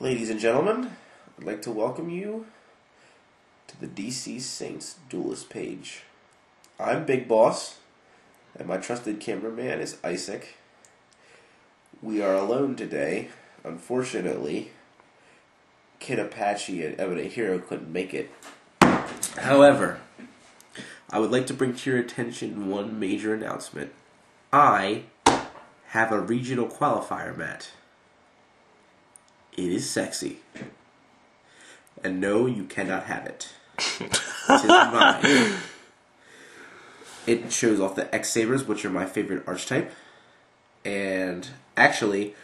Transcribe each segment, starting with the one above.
Ladies and gentlemen, I'd like to welcome you to the DC Saints Duelist page. I'm Big Boss, and my trusted cameraman is Isaac. We are alone today. Unfortunately, Kid Apache and Evident Hero couldn't make it. However, I would like to bring to your attention one major announcement. I have a regional qualifier mat. It is sexy. And no, you cannot have it. It is mine. It shows off the X-Sabers, which are my favorite archetype. And actually,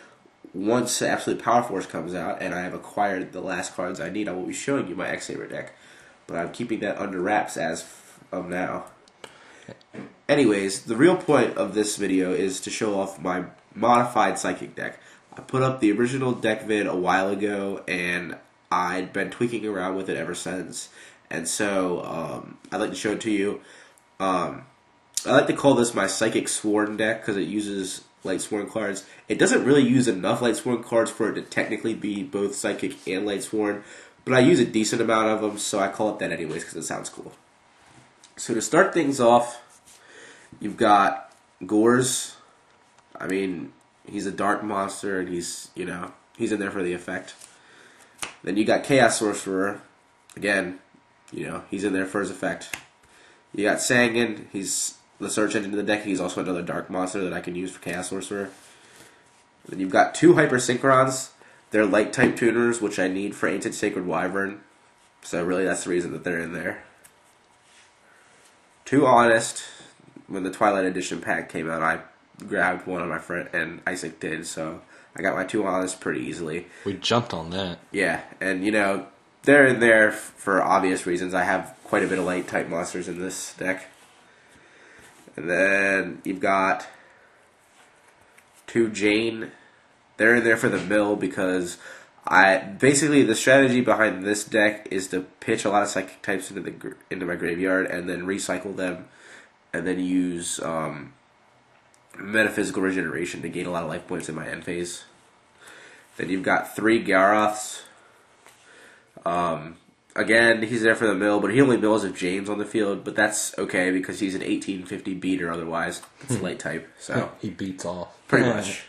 once Absolute Power Force comes out and I have acquired the last cards I need, I will be showing you my X-Saber deck. But I'm keeping that under wraps as of now. Anyways, the real point of this video is to show off my modified Psychic deck. I put up the original deck vid a while ago, and I'd been tweaking around with it ever since. And so, I'd like to show it to you. I like to call this my Psychic Sworn deck because it uses Light Sworn cards. It doesn't really use enough Light Sworn cards for it to technically be both Psychic and Light Sworn, but I use a decent amount of them, so I call it that anyways because it sounds cool. So to start things off, you've got Gorz. I mean, he's a dark monster, and he's in there for the effect. Then you got Chaos Sorcerer. Again, he's in there for his effect. You got Sangan. He's the search engine of the deck. He's also another dark monster that I can use for Chaos Sorcerer. Then you've got two Hyper Synchrons. They're light type tuners, which I need for Ancient Sacred Wyvern. So really, that's the reason that they're in there. Two Honest. When the Twilight Edition pack came out, I grabbed one on my friend, and Isaac did, so I got my two Honest pretty easily. We jumped on that. Yeah, and they're in there for obvious reasons. I have quite a bit of light type monsters in this deck. And then you've got two Jane. They're in there for the mill because basically the strategy behind this deck is to pitch a lot of Psychic types into my graveyard and then recycle them, and then use Metaphysical Regeneration to gain a lot of life points in my end phase. Then you've got three Garroths. Again, he's there for the mill, but he only mills if Jane's on the field, but that's okay because he's an 1850 beater otherwise. It's light type, so he beats off. Pretty much.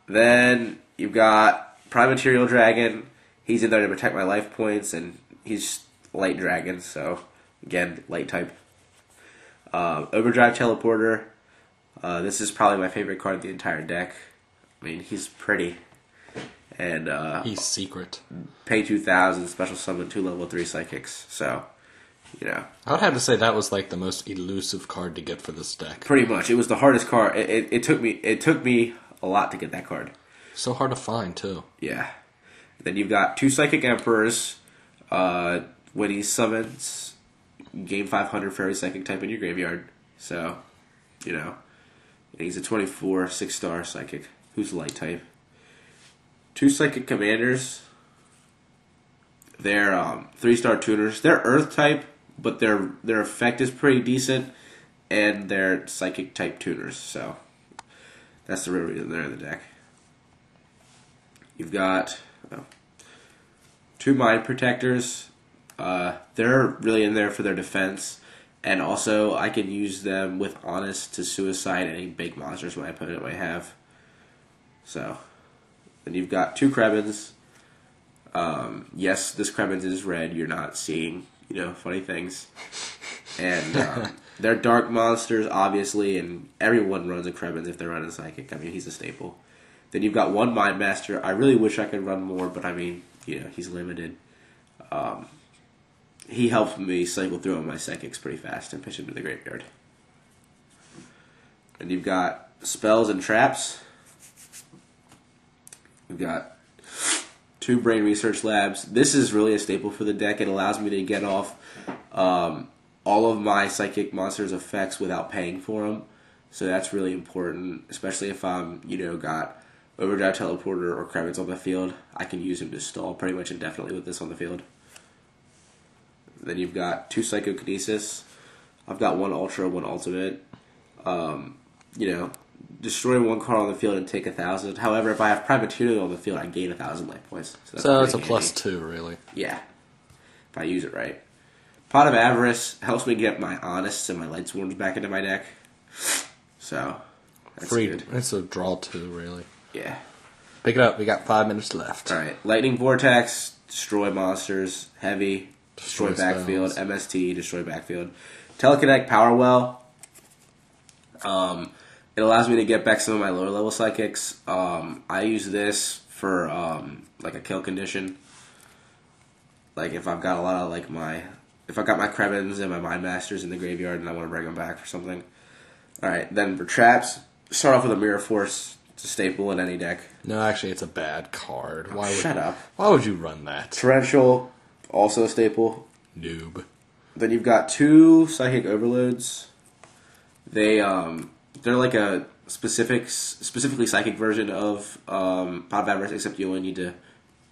Then you've got Prime Material Dragon. He's in there to protect my life points, and he's light dragon, so again, light type. Overdrive Teleporter. This is probably my favorite card in the entire deck. I mean, he's pretty. And he's secret. Pay 2,000, special summon 2 level 3 Psychics. So, I would have to say that was like the most elusive card to get for this deck. Pretty much. It was the hardest card. It took me a lot to get that card. So hard to find, too. Yeah. Then you've got two Psychic Emperors. When he summons, gain 500 for every Psychic type in your graveyard. So, and he's a 24 6-star Psychic who's light type. Two Psychic Commanders. They're 3-star tuners. They're Earth type, but their effect is pretty decent, and they're Psychic type tuners. So that's the real reason they're in the deck. You've got two Mind Protectors. They're really in there for their defense, and also I can use them with Honest to suicide any big monsters my opponent might have. So. Then you've got two Krebins. Yes, this Krebins is red. You're not seeing, funny things. And they're dark monsters, obviously, and everyone runs a Krebins if they're running Psychic. I mean, he's a staple. Then you've got one Mind Master. I really wish I could run more, but I mean, he's limited. He helps me cycle through all my Psychics pretty fast and pitch them to the graveyard. And you've got spells and traps. We've got two Brain Research Labs. This is really a staple for the deck. It allows me to get off all of my Psychic monsters' effects without paying for them. So that's really important, especially if I'm, got Overdrive Teleporter or Krebins on the field. I can use him to stall pretty much indefinitely with this on the field. Then you've got two Psychokinesis. I've got one Ultra, one Ultimate. destroy one card on the field and take 1,000. However, if I have Prime Material on the field, I gain 1,000 life points. So it's a pretty handy. +2, really. Yeah, if I use it right. Pot of Avarice helps me get my Honest and my Light Swarms back into my deck. So, that's good. It's a draw 2, really. Yeah. Pick it up. We got 5 minutes left. Alright, Lightning Vortex, destroy monsters. Heavy, destroy backfield. Spells. MST, destroy backfield. Telekinetic Powerwell. It allows me to get back some of my lower level psychics. I use this for like a kill condition. Like if I've got a lot of if I've got my Krebins and my Mind Masters in the graveyard and I want to bring them back for something. Alright, then for traps, start off with a Mirror Force. It's a staple in any deck. No, actually, it's a bad card. Shut up. Why would you run that? Torrential, also a staple. Noob. Then you've got 2 Psychic Overloads. They're like a specifically psychic version of Pot of Avarice, except you only need to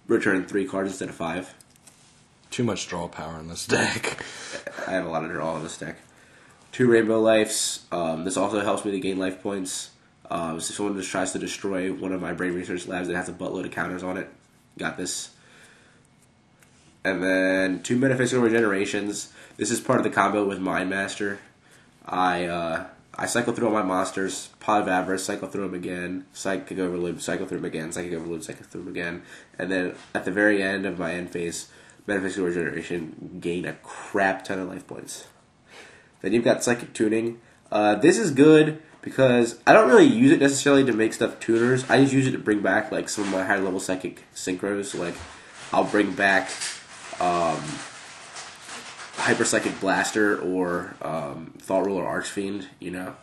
return 3 cards instead of 5. Too much draw power in this deck. I have a lot of draw in this deck. 2 Rainbow Lives. This also helps me to gain life points. So if someone just tries to destroy one of my Brain Research Labs that has a buttload of counters on it, got this. And then 2 Metaphysical Regenerations. This is part of the combo with Mind Master. I cycle through all my monsters, Pot of Avarice, cycle through them again, Psychic Overload, cycle through them again, Psychic Overload, cycle through them again, and then at the very end of my end phase, Metaphysical Regeneration, gain a crap ton of life points. Then you've got Psychic Tuning. This is good because I don't really use it necessarily to make stuff tuners. I just use it to bring back like some of my higher level Psychic Synchros. Like I'll bring back Hyper Psychic Blaster or Thought Ruler Archfiend, you know.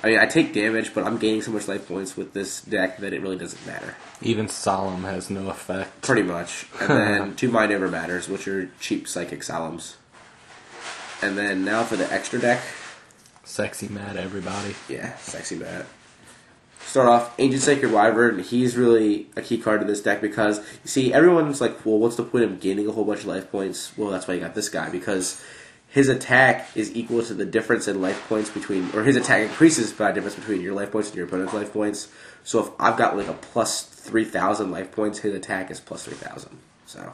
I mean, I take damage, but I'm gaining so much life points with this deck that it really doesn't matter. Even Solemn has no effect. Pretty much. And then 2 Mind Over Matters, which are cheap Psychic Solemns. And then now for the extra deck. Sexy Matt, everybody. Yeah, Sexy Matt. Start off, Ancient Sacred Wyvern. He's really a key card to this deck because, you see, everyone's like, well, what's the point of gaining a whole bunch of life points? Well, that's why you got this guy, because his attack is equal to the difference in life points between, or his attack increases by the difference between your life points and your opponent's life points. So if I've got like a plus 3,000 life points, his attack is plus 3,000. So,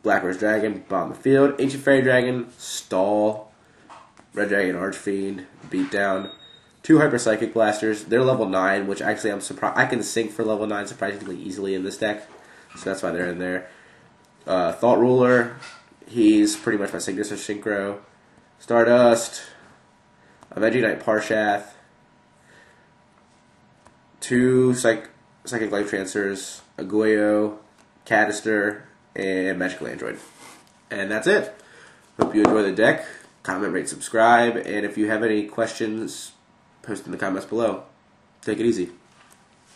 Black Rose Dragon, bottom of the field. Ancient Fairy Dragon, stall. Red Dragon Archfiend, beatdown. 2 Hyper Psychic Blasters. They're level 9, which actually I'm surprised. I can sync for level 9 surprisingly easily in this deck. So that's why they're in there. Thought Ruler. He's pretty much my signature synchro. Stardust. Avenging Knight Parshath. 2 Psychic Life Transfers. A Goyo. Cadister. And Magical Android. And that's it. Hope you enjoy the deck. Comment, rate, subscribe. And if you have any questions, post in the comments below. Take it easy.